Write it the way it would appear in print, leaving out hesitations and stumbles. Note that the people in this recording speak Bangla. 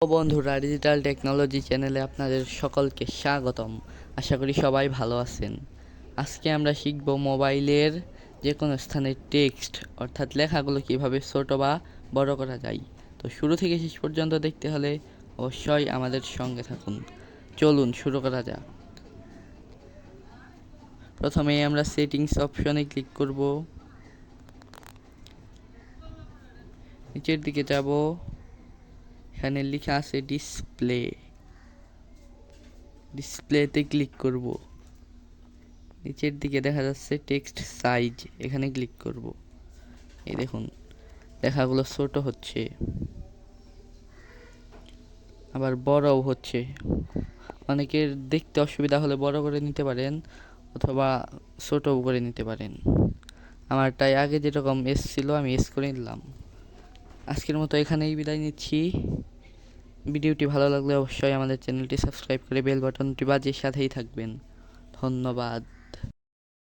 বন্ধুরা, ডিজিটাল টেকনোলজি চ্যানেলে আপনাদের সকলকে স্বাগতম। আশা করি সবাই ভালো আছেন। আজকে আমরা শিখব মোবাইলের যে কোনো স্থানে টেক্সট অর্থাৎ লেখাগুলো কিভাবে ছোট বা বড় করা যায়। তো শুরু থেকে শেষ পর্যন্ত দেখতে হলে অবশ্যই আমাদের সঙ্গে থাকুন। চলুন শুরু করা যাক। প্রথমে আমরা সেটিংস অপশনে ক্লিক করব। নিচের দিকে যাব, এখানে লেখা আছে ডিসপ্লেতে ক্লিক করব। নিচের দিকে দেখা যাচ্ছে টেক্সট সাইজ, এখানে ক্লিক করব। এই দেখুন লেখাগুলো ছোট হচ্ছে, আবার বড়ও হচ্ছে। অনেকের দেখতে অসুবিধা হলে বড় করে নিতে পারেন অথবা ছোটও করে নিতে পারেন। আমারটাই আগে যেরকম এস ছিল আমি এস করে নিলাম। আজকের মতো এখানেই বিদায় নিচ্ছি। ভিডিওটি ভালো লাগলে অবশ্যই আমাদের চ্যানেলটি সাবস্ক্রাইব করে বেল বাটনটি বাজিয়ে সাথেই থাকবেন। ধন্যবাদ।